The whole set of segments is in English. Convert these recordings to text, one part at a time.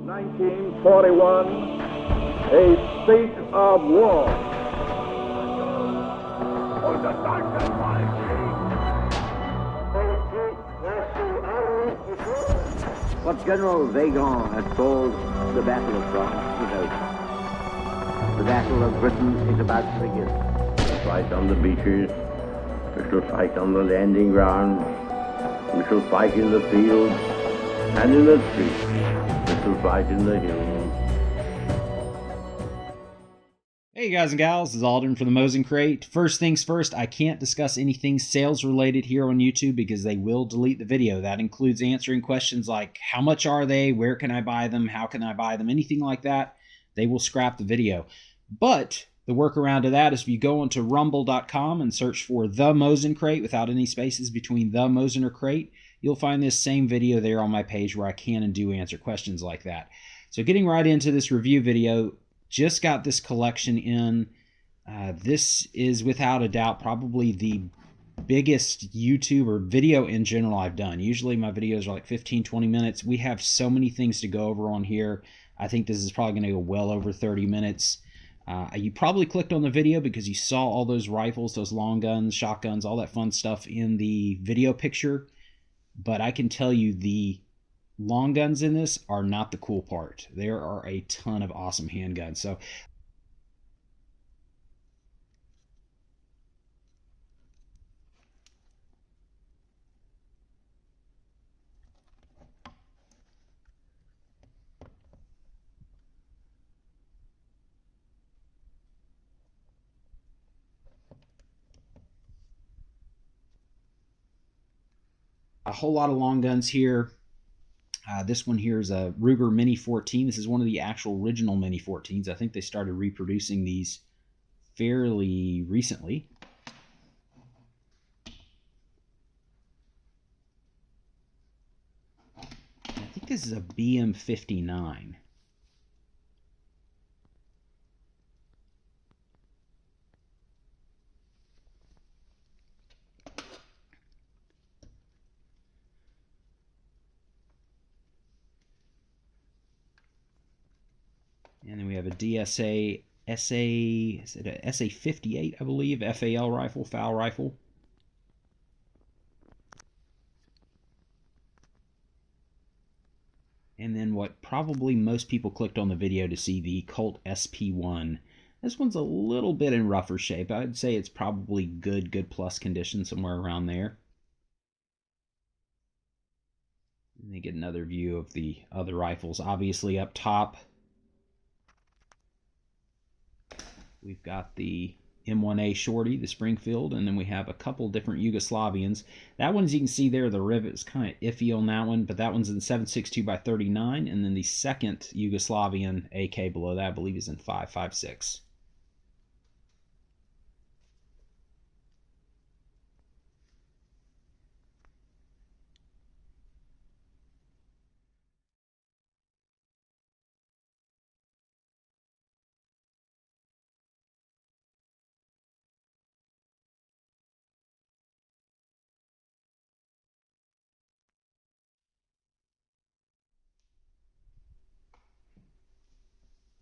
1941, a state of war. What General Vagon had called the Battle of France was over. The Battle of Britain is about to begin. We shall fight on the beaches, we shall fight on the landing grounds, we shall fight in the fields and in the streets, we shall fight in the hills. Hey guys and gals, this is Alden from the Mosin Crate. First things first, I can't discuss anything sales related here on YouTube because they will delete the video. That includes answering questions like how much are they, where can I buy them, how can I buy them, anything like that. They will scrap the video. But the workaround to that is if you go onto rumble.com and search for The Mosin Crate without any spaces between The Mosin or Crate, you'll find this same video there on my page where I can and do answer questions like that. So getting right into this review video, just got this collection in. This is without a doubt probably the biggest YouTube or video in general I've done. Usually my videos are like 15-20 minutes. We have so many things to go over on here. I think this is probably going to go well over 30 minutes. You probably clicked on the video because you saw all those rifles, those long guns, shotguns, all that fun stuff in the video picture. But I can tell you the long guns in this are not the cool part. There are a ton of awesome handguns. So a whole lot of long guns here. This one here is a Ruger Mini 14. This is one of the actual original Mini 14s. I think they started reproducing these fairly recently. I think this is a BM59. And then we have a DSA is it a SA-58, I believe, FAL rifle, FAL rifle. And then what probably most people clicked on the video to see, the Colt SP1. This one's a little bit in rougher shape. I'd say it's probably good plus condition, somewhere around there. And they get another view of the other rifles. Obviously up top, we've got the M1A Shorty, the Springfield, and then we have a couple different Yugoslavians. That one, as you can see there, the rivet is kind of iffy on that one, but that one's in 7.62x39, and then the second Yugoslavian AK below that, I believe, is in 5.56.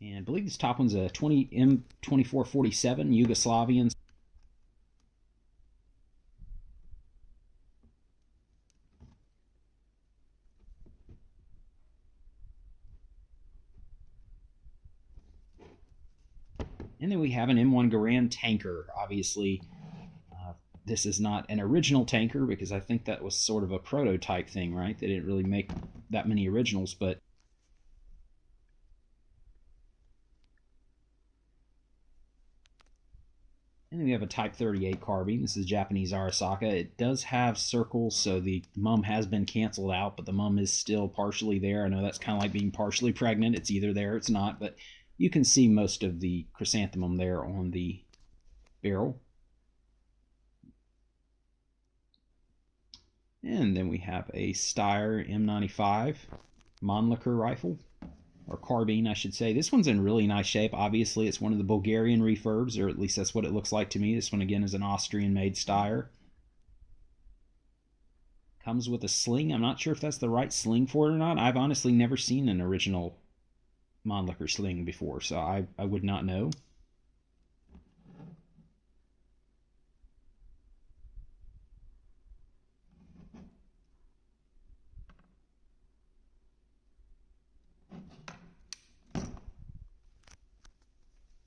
And I believe this top one's a M2447 Yugoslavian. And then we have an M1 Garand tanker. Obviously, this is not an original tanker because I think that was sort of a prototype thing, right? They didn't really make that many originals, but and then we have a Type 38 carbine. This is Japanese Arisaka. It does have circles, so the mum has been canceled out, but the mum is still partially there. I know that's kind of like being partially pregnant. It's either there or it's not, but you can see most of the chrysanthemum there on the barrel. And then we have a Steyr M95 Mannlicher rifle, or carbine, I should say. This one's in really nice shape. Obviously, it's one of the Bulgarian refurbs, or at least that's what it looks like to me. This one, again, is an Austrian-made Steyr. Comes with a sling. I'm not sure if that's the right sling for it or not. I've honestly never seen an original Mannlicher sling before, so I would not know.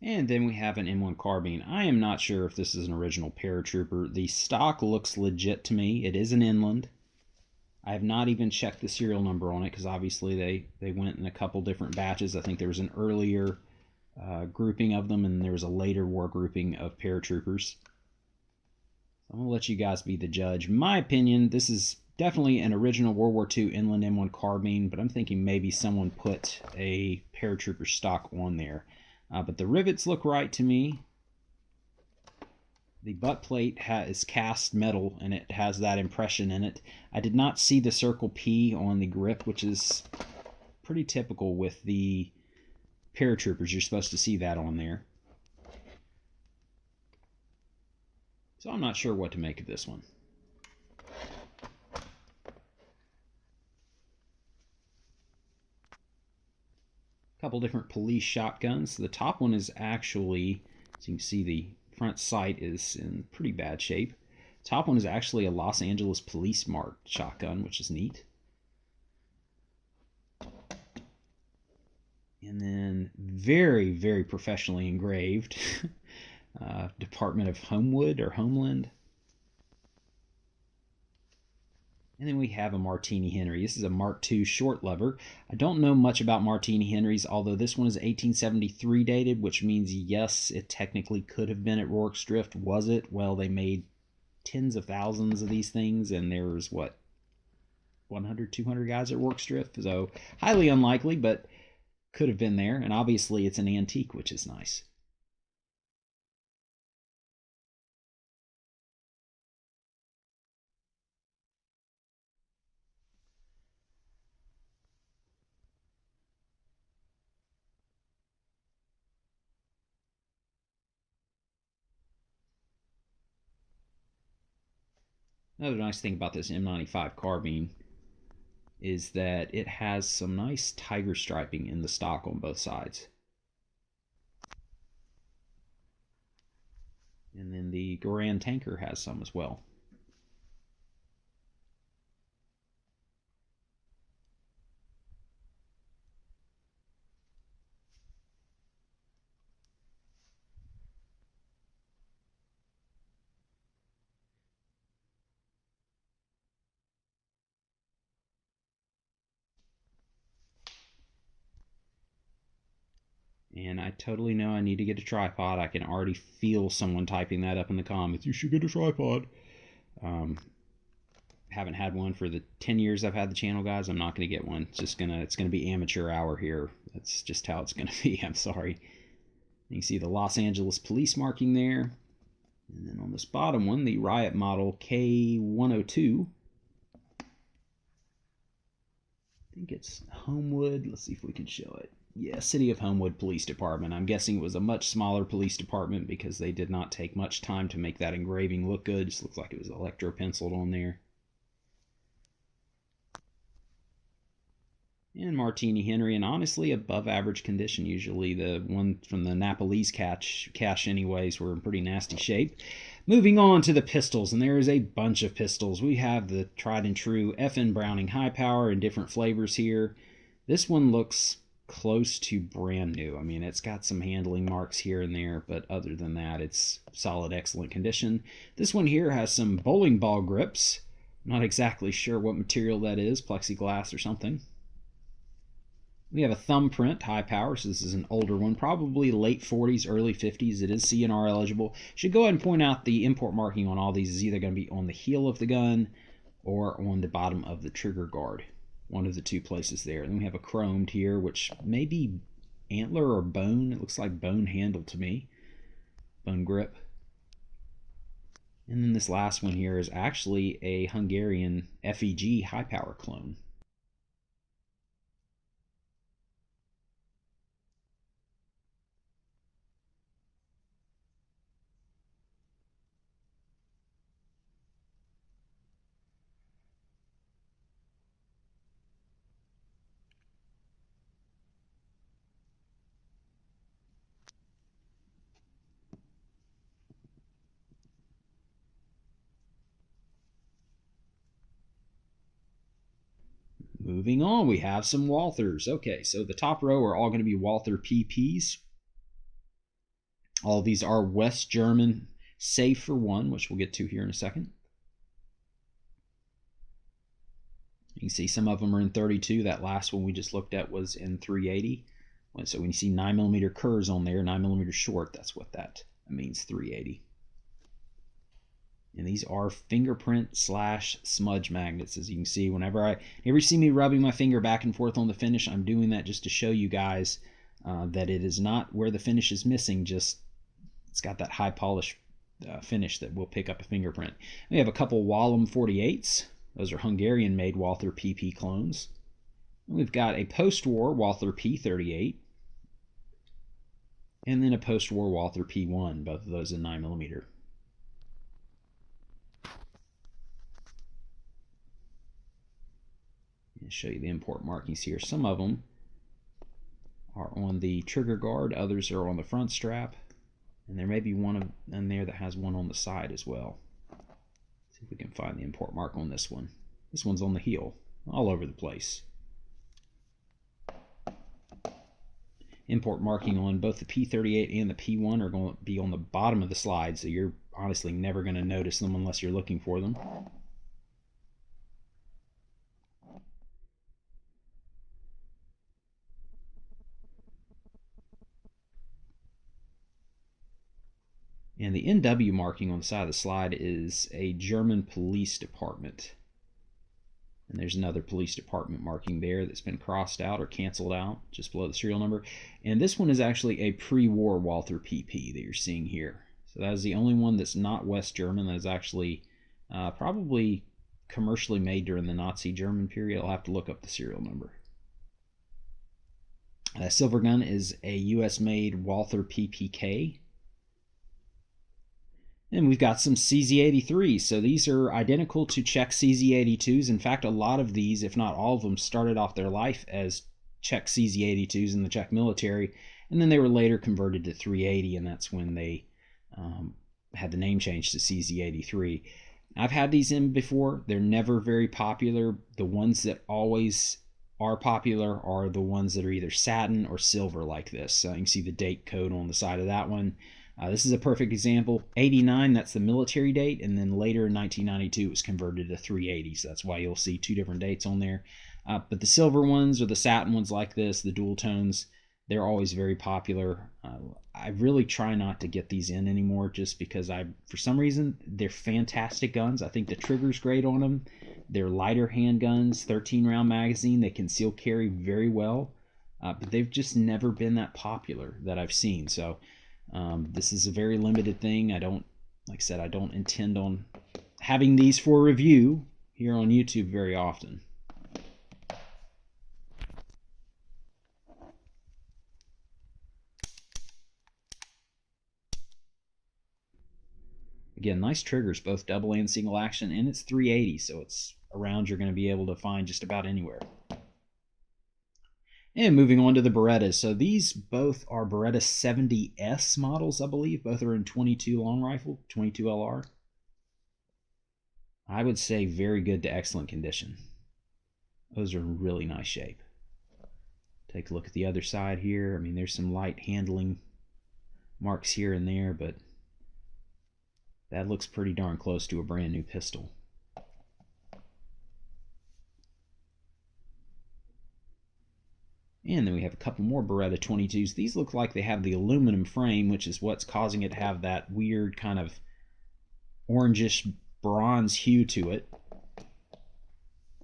And then we have an M1 carbine. I am not sure if this is an original paratrooper. The stock looks legit to me. It is an inland. I have not even checked the serial number on it because obviously they went in a couple different batches. I think there was an earlier grouping of them and there was a later war grouping of paratroopers. So I'm going to let you guys be the judge. In my opinion, this is definitely an original World War II inland M1 carbine, but I'm thinking maybe someone put a paratrooper stock on there. But the rivets look right to me. The butt plate is cast metal, and it has that impression in it. I did not see the circle P on the grip, which is pretty typical with the paratroopers. You're supposed to see that on there. So I'm not sure what to make of this one. Couple different police shotguns. The top one is actually, as you can see, the front sight is in pretty bad shape. Top one is actually a Los Angeles police marked shotgun, which is neat. And then very, very professionally engraved Department of Homewood or Homeland. And then we have a Martini Henry. This is a Mark II short lever. I don't know much about Martini Henrys, although this one is 1873 dated, which means, yes, it technically could have been at Rorke's Drift. Was it? Well, they made tens of thousands of these things, and there was, what, 100, 200 guys at Rorke's Drift? So highly unlikely, but could have been there. And obviously it's an antique, which is nice. Another nice thing about this M95 carbine is that it has some nice tiger striping in the stock on both sides. And then the Garand tanker has some as well. And I totally know I need to get a tripod. I can already feel someone typing that up in the comments. You should get a tripod. Haven't had one for the 10 years I've had the channel, guys. I'm not going to get one. It's gonna be amateur hour here. That's just how it's going to be. I'm sorry. You can see the Los Angeles police marking there. And then on this bottom one, the Riot model K102. I think it's Homewood. Let's see if we can show it. Yeah, City of Homewood Police Department. I'm guessing it was a much smaller police department because they did not take much time to make that engraving look good. It just looks like it was electro penciled on there. And Martini Henry, and honestly above average condition. Usually the one from the Napolese cache anyways were in pretty nasty shape. Moving on to the pistols, and there is a bunch of pistols. We have the tried and true FN Browning high power in different flavors here. This one looks close to brand new. I mean, it's got some handling marks here and there, but other than that, it's solid, excellent condition. This one here has some bowling ball grips. Not exactly sure what material that is, plexiglass or something. We have a thumbprint high power, so this is an older one, probably late 40s, early 50s. It is CNR eligible. Should go ahead and point out the import marking on all these is either going to be on the heel of the gun or on the bottom of the trigger guard. One of the two places there. And then we have a chromed here, which may be antler or bone. It looks like bone handle to me. Bone grip. And then this last one here is actually a Hungarian FEG high power clone. Moving on, we have some Walthers. Okay, so the top row are all going to be Walther PPs. All of these are West German, save for one, which we'll get to here in a second. You can see some of them are in 32. That last one we just looked at was in 380. So when you see 9mm Kerrs on there, 9mm short, that's what that means, 380. And these are fingerprint / smudge magnets. As you can see, whenever you see me rubbing my finger back and forth on the finish, I'm doing that just to show you guys that it is not where the finish is missing, just it's got that high polish finish that will pick up a fingerprint. We have a couple Wallem 48s. Those are Hungarian-made Walther PP clones. We've got a post-war Walther P38, and then a post-war Walther P1, both of those in 9mm. I'll show you the import markings here. Some of them are on the trigger guard, others are on the front strap, and there may be one in there that has one on the side as well. See if we can find the import mark on this one. This one's on the heel, all over the place. Import marking on both the P38 and the P1 are going to be on the bottom of the slide, so you're honestly never going to notice them unless you're looking for them. And the NW marking on the side of the slide is a German police department. And there's another police department marking there that's been crossed out or canceled out just below the serial number. And this one is actually a pre-war Walther PP that you're seeing here. So that is the only one that's not West German. That is actually probably commercially made during the Nazi German period. I'll have to look up the serial number. Silver gun is a US-made Walther PPK. And we've got some CZ83s. So these are identical to Czech CZ82s. In fact, a lot of these, if not all of them, started off their life as Czech CZ82s in the Czech military, and then they were later converted to 380, and that's when they had the name changed to CZ83. I've had these in before. They're never very popular. The ones that always are popular are the ones that are either satin or silver like this. So you can see the date code on the side of that one. This is a perfect example. 89, that's the military date, and then later in 1992 it was converted to 380, so that's why you'll see two different dates on there. But the silver ones or the satin ones like this, the dual tones, they're always very popular. I really try not to get these in anymore just because for some reason, they're fantastic guns. I think the trigger's great on them. They're lighter handguns, 13-round magazine. They conceal carry very well, but they've just never been that popular that I've seen. So this is a very limited thing. Like I said, I don't intend on having these for review here on YouTube very often. Again, nice triggers, both double and single action, and it's 380, so it's a round you're going to be able to find just about anywhere. And moving on to the Berettas. So these both are Beretta 70S models, I believe. Both are in 22 long rifle, 22 LR. I would say very good to excellent condition. Those are in really nice shape. Take a look at the other side here. I mean, there's some light handling marks here and there, but that looks pretty darn close to a brand new pistol. And then we have a couple more Beretta 22s. These look like they have the aluminum frame, which is what's causing it to have that weird kind of orangish bronze hue to it.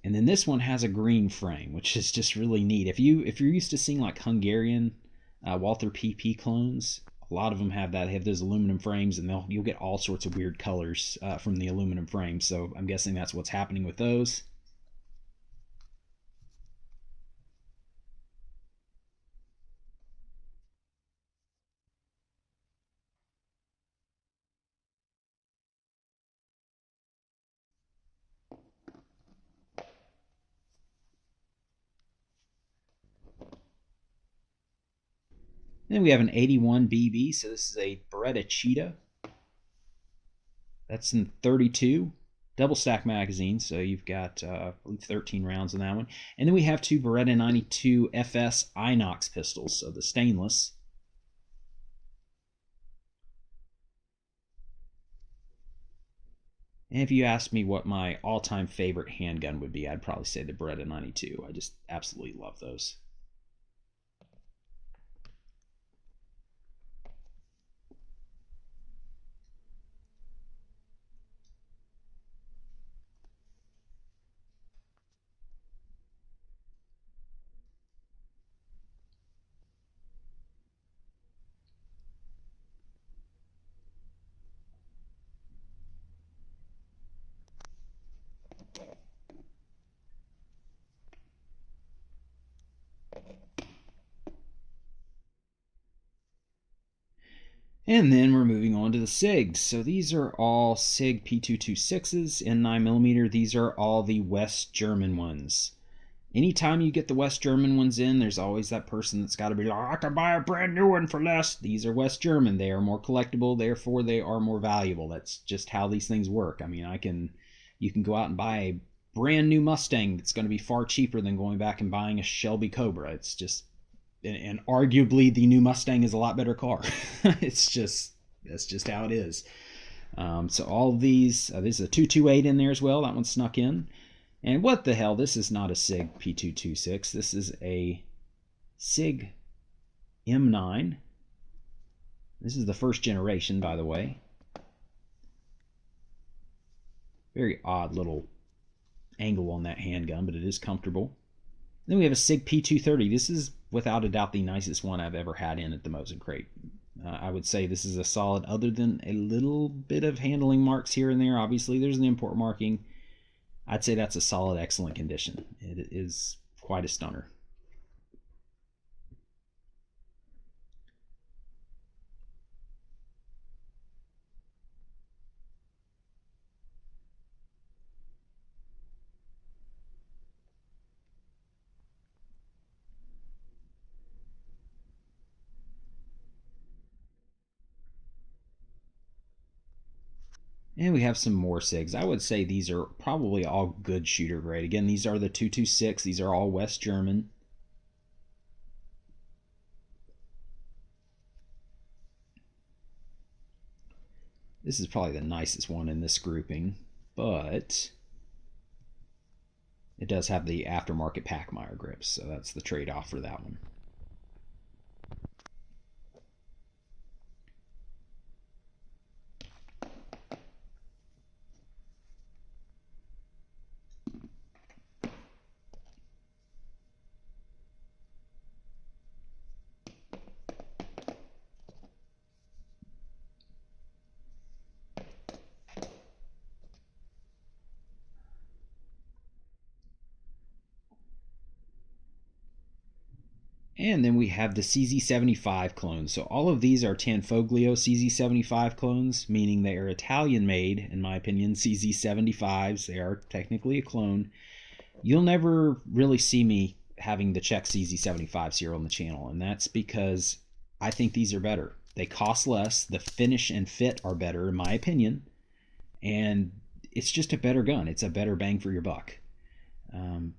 And then this one has a green frame, which is just really neat. If you're used to seeing like Hungarian Walther PP clones, a lot of them have that. They have those aluminum frames, and you'll get all sorts of weird colors from the aluminum frame. So I'm guessing that's what's happening with those. Then we have an 81 BB, so this is a Beretta Cheetah. That's in 32. double stack magazine, so you've got I believe 13 rounds in that one. And then we have two Beretta 92 FS Inox pistols, so the stainless. And if you asked me what my all-time favorite handgun would be, I'd probably say the Beretta 92. I just absolutely love those. And then we're moving on to the SIGs. So these are all SIG P226s in 9mm. These are all the West German ones. Anytime you get the West German ones in, there's always that person that's got to be like, I can buy a brand new one for less. These are West German. They are more collectible, therefore they are more valuable. That's just how these things work. I mean, you can go out and buy a brand new Mustang that's going to be far cheaper than going back and buying a Shelby Cobra. It's just, and arguably the new Mustang is a lot better car. That's just how it is. So all of these, there's a 228 in there as well. That one snuck in. And what the hell, this is not a SIG P226. This is a SIG M9. This is the first generation, by the way. Very odd little angle on that handgun, but it is comfortable. Then we have a SIG P230. This is without a doubt the nicest one I've ever had in at the Mosin crate. I would say this is a solid, other than a little bit of handling marks here and there. Obviously, there's an import marking. I'd say that's a solid, excellent condition. It is quite a stunner. And we have some more SIGs. I would say these are probably all good shooter grade. Again, these are the 226. These are all West German. This is probably the nicest one in this grouping, but it does have the aftermarket Packmeyer grips, so that's the trade-off for that one. And then we have the CZ75 clones. So all of these are Tanfoglio CZ75 clones, meaning they are Italian made, in my opinion, CZ75s. They are technically a clone. You'll never really see me having the Czech CZ75s here on the channel, and that's because I think these are better. They cost less, the finish and fit are better, in my opinion, and it's just a better gun. It's a better bang for your buck.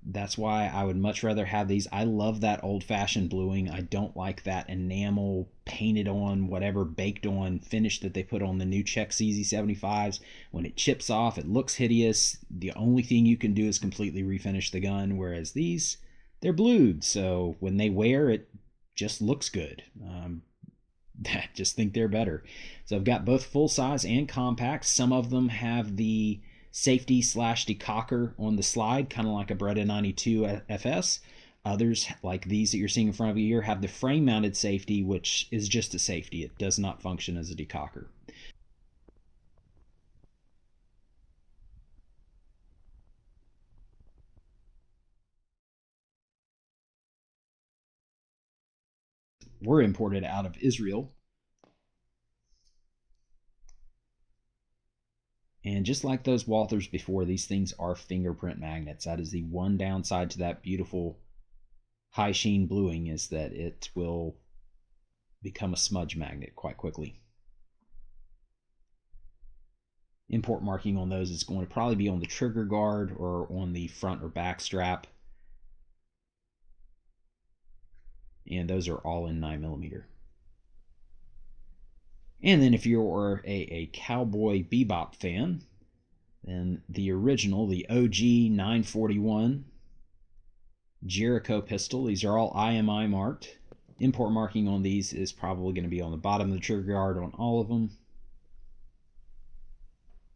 That's why I would much rather have these. I love that old-fashioned bluing. I don't like that enamel painted on, whatever, baked on finish that they put on the new Czech CZ75s. When it chips off, it looks hideous. The only thing you can do is completely refinish the gun, whereas these, they're blued, so when they wear, it just looks good. I just think they're better. So I've got both full-size and compact. Some of them have the safety slash decocker on the slide, kind of like a Beretta 92 FS. Others, like these that you're seeing in front of you here, have the frame mounted safety, which is just a safety. It does not function as a decocker. Were imported out of Israel. And just like those Walthers before, these things are fingerprint magnets. That is the one downside to that beautiful high sheen bluing, is that it will become a smudge magnet quite quickly. Import marking on those is going to probably be on the trigger guard or on the front or back strap. And those are all in 9mm. And then if you're a Cowboy Bebop fan, then the original, the OG 941 Jericho pistol, these are all IMI marked. Import marking on these is probably going to be on the bottom of the trigger guard on all of them.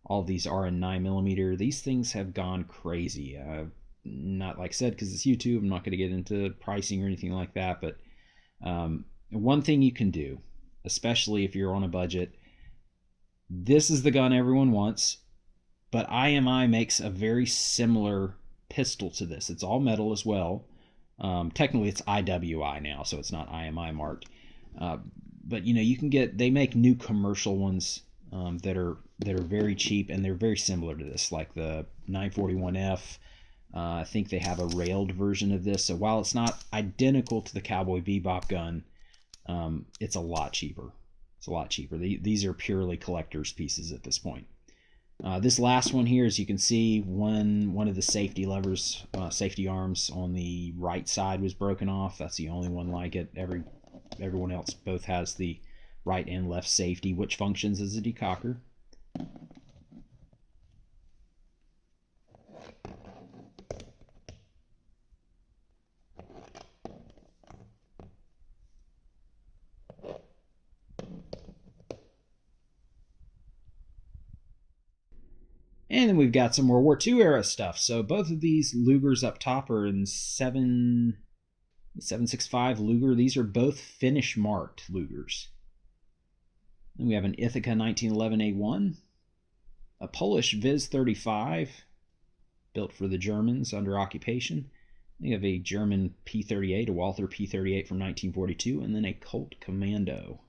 All of these are in 9mm. These things have gone crazy. Not like I said, because it's YouTube, I'm not going to get into pricing or anything like that, but one thing you can do, especially if you're on a budget, this is the gun everyone wants, but IMI makes a very similar pistol to this. It's all metal as well. Technically it's IWI now, so it's not IMI marked. But you know, you can get, they make new commercial ones that are very cheap, and they're very similar to this, like the 941F. I think they have a railed version of this, so while it's not identical to the Cowboy Bebop gun, it's a lot cheaper. It's a lot cheaper. These are purely collector's pieces at this point. This last one here, as you can see, one of the safety levers, safety arms on the right side was broken off. That's the only one like it. Everyone else both has the right and left safety, which functions as a decocker. And then we've got some World War II era stuff. So both of these Lugers up top are in 7.65 Luger. These are both finish marked Lugers. Then we have an Ithaca 1911A1, a Polish Viz 35, built for the Germans under occupation. We have a German P38, a Walther P38 from 1942, and then a Colt Commando.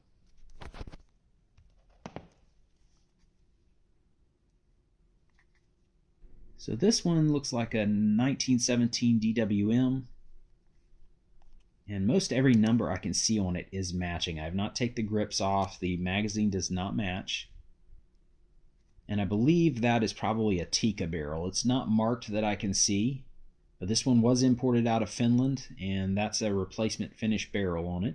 So this one looks like a 1917 DWM, and most every number I can see on it is matching. I have not taken the grips off. The magazine does not match, and I believe that is probably a Tikka barrel. It's not marked that I can see, but this one was imported out of Finland, and that's a replacement finish barrel on it.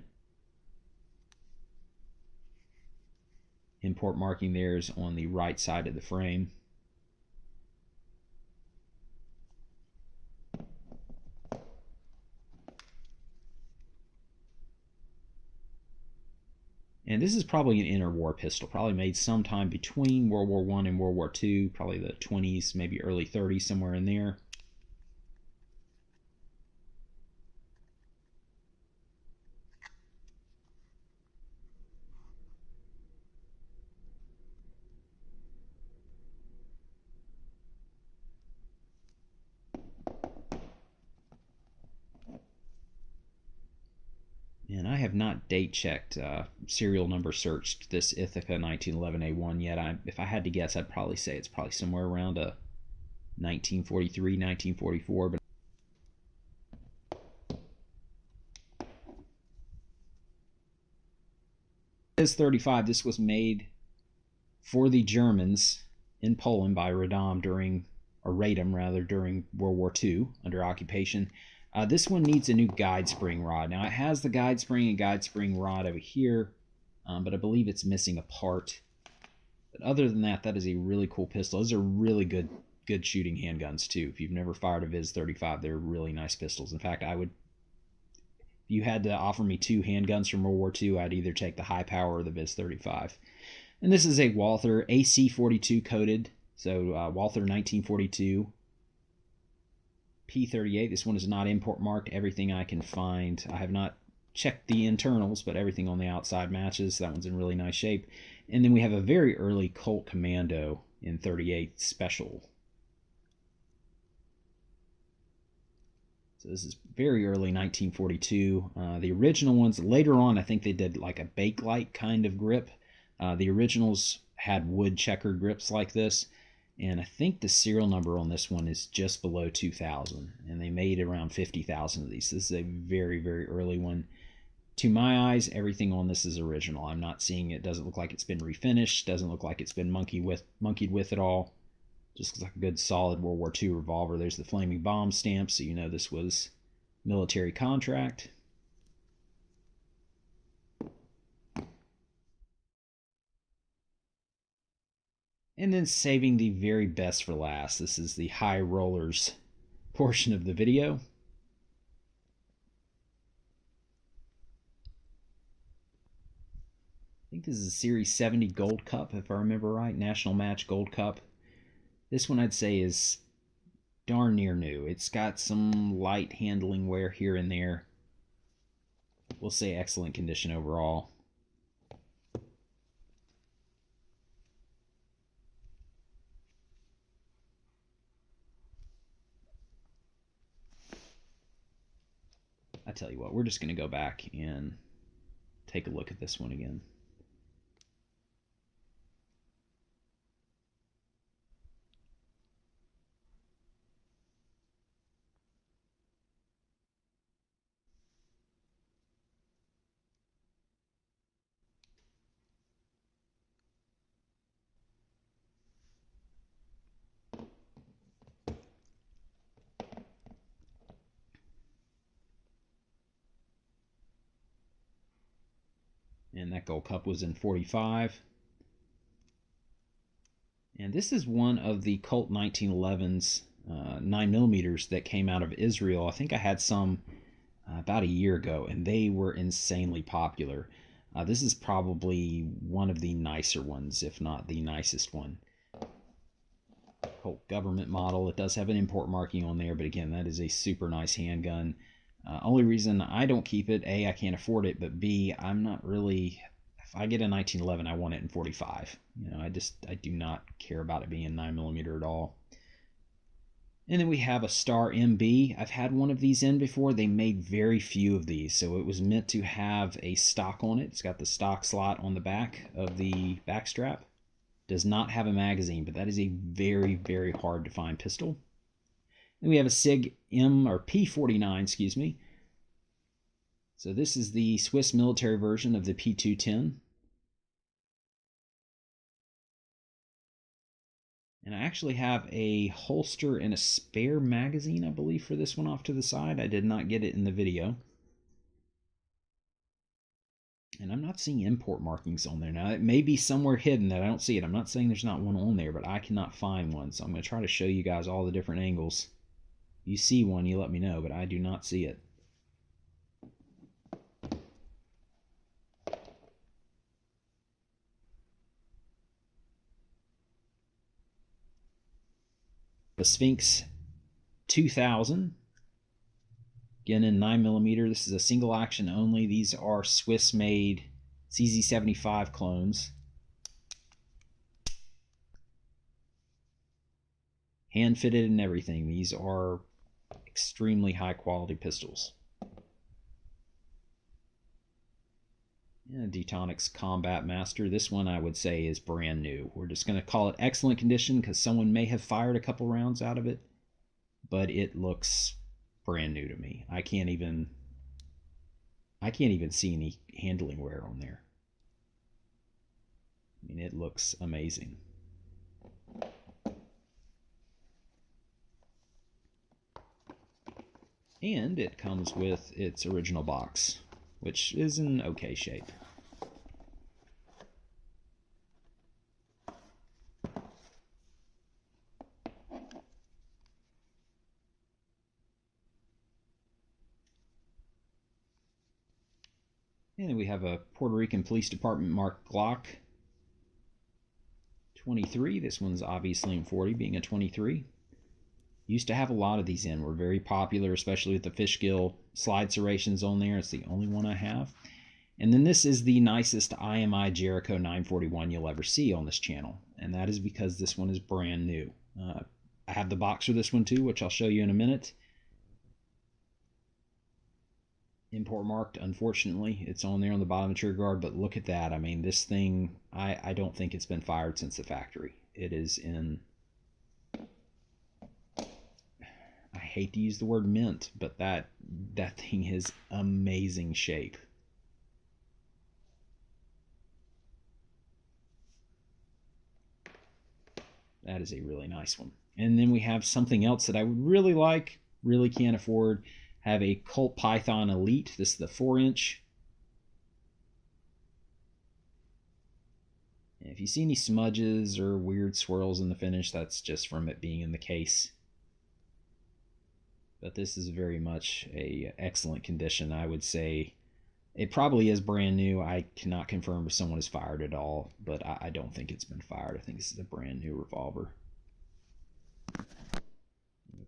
Import marking there is on the right side of the frame. And this is probably an interwar pistol, probably made sometime between World War I and World War II, probably the 20s, maybe early 30s, somewhere in there. And I have not date checked, serial number searched this Ithaca 1911A1 yet. If I had to guess, I'd probably say it's probably somewhere around a 1943, 1944. But this 35, this was made for the Germans in Poland by Radom during World War II under occupation. This one needs a new guide spring rod. Now it has the guide spring and guide spring rod over here, but I believe it's missing a part. But other than that, that is a really cool pistol. Those are really good shooting handguns too. If you've never fired a Viz 35, they're really nice pistols. In fact, if you had to offer me two handguns from World War II, I'd either take the high power or the Viz 35. And this is a Walther AC42 coated, so Walther 1942. P38. This one is not import marked. Everything I can find, I have not checked the internals, but everything on the outside matches. That one's in really nice shape. And then we have a very early Colt Commando in 38 special. So this is very early 1942. The original ones, later on, I think they did like a Bakelite kind of grip. The originals had wood checkered grips like this. And I think the serial number on this one is just below 2,000. And they made around 50,000 of these. This is a very, very early one. To my eyes, everything on this is original. I'm not seeing it. Doesn't look like it's been refinished. Doesn't look like it's been monkeyed with at all. Just looks like a good solid World War II revolver. There's the flaming bomb stamp, so you know this was military contract. And then saving the very best for last. This is the high rollers portion of the video. I think this is a Series 70 Gold Cup, if I remember right. National Match Gold Cup. This one I'd say is darn near new. It's got some light handling wear here and there. We'll say excellent condition overall. I tell you what, we're just going to go back and take a look at this one again. And that Gold Cup was in 45. And this is one of the Colt 1911s, 9mm that came out of Israel. I think I had some about a year ago, and they were insanely popular. This is probably one of the nicer ones, if not the nicest one. Colt government model. It does have an import marking on there, but again, that is a super nice handgun. Only reason I don't keep it, A, I can't afford it, but B, I'm not really, if I get a 1911, I want it in 45. You know, I do not care about it being 9mm at all. And then we have a Star MB. I've had one of these in before. They made very few of these, so it was meant to have a stock on it. It's got the stock slot on the back of the back strap. Does not have a magazine, but that is a very, very hard to find pistol. Then we have a SIG M or P49, excuse me. So this is the Swiss military version of the P210. And I actually have a holster and a spare magazine, I believe, for this one off to the side. I did not get it in the video. And I'm not seeing import markings on there. Now, it may be somewhere hidden that I don't see it. I'm not saying there's not one on there, but I cannot find one. So I'm going to try to show you guys all the different angles. If you see one, you let me know, but I do not see it. The Sphinx 2000. Again, in 9mm. This is a single action only. These are Swiss made CZ75 clones. Hand fitted and everything. These are extremely high quality pistols. And Detonics Combat Master. This one I would say is brand new. We're just going to call it excellent condition because someone may have fired a couple rounds out of it, but it looks brand new to me. I can't even see any handling wear on there. I mean, it looks amazing. And it comes with its original box, which is in okay shape. And then we have a Puerto Rican Police Department marked Glock 23. This one's obviously in 40, being a 23. Used to have a lot of these in. Were very popular, especially with the Fishkill slide serrations on there. It's the only one I have. And then this is the nicest IMI Jericho 941 you'll ever see on this channel. And that is because this one is brand new. I have the box for this one too, which I'll show you in a minute. Import marked, unfortunately. It's on there on the bottom of the trigger guard, but look at that. I mean, this thing, I don't think it's been fired since the factory. It is in, I hate to use the word mint, but that thing is amazing shape. That is a really nice one. And then we have something else that I would really like, really can't afford. Have a Colt Python Elite. This is the 4-inch. And if you see any smudges or weird swirls in the finish, that's just from it being in the case. But this is very much a excellent condition. I would say it probably is brand new. I cannot confirm if someone has fired it all, but I don't think it's been fired. I think this is a brand new revolver.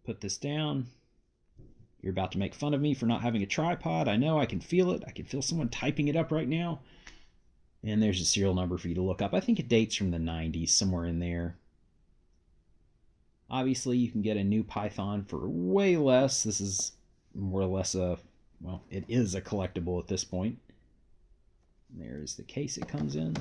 Put this down. You're about to make fun of me for not having a tripod. I know, I can feel it. I can feel someone typing it up right now. And there's a serial number for you to look up. I think it dates from the 90s, somewhere in there. Obviously, you can get a new Python for way less. This is more or less well, it is a collectible at this point. And there is the case it comes in.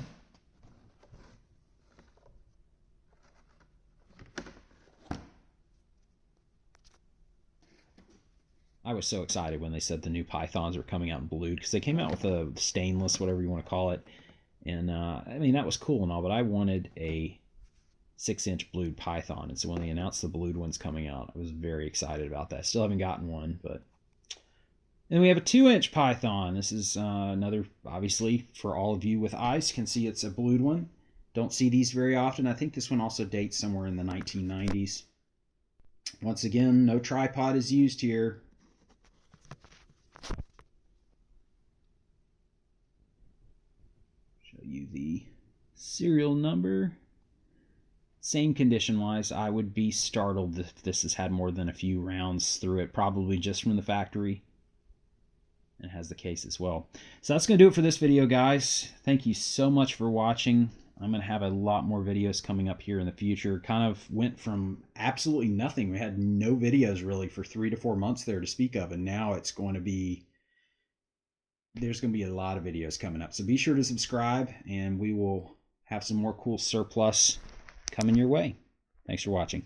I was so excited when they said the new Pythons were coming out in blued, because they came out with a stainless, whatever you want to call it. And I mean, that was cool and all, but I wanted a 6-inch blued Python. And so when they announced the blued ones coming out, I was very excited about that. Still haven't gotten one, but then we have a 2-inch Python. This is another, obviously, for all of you with eyes, can see it's a blued one. Don't see these very often. I think this one also dates somewhere in the 1990s. Once again, no tripod is used here. Show you the serial number. Same condition wise, I would be startled if this has had more than a few rounds through it, probably just from the factory. It has the case as well. So that's going to do it for this video, guys. Thank you so much for watching. I'm going to have a lot more videos coming up here in the future. Kind of went from absolutely nothing. We had no videos really for 3 to 4 months there to speak of, and now it's going to be, there's going to be a lot of videos coming up. So be sure to subscribe, and we will have some more cool surplus coming your way. Thanks for watching.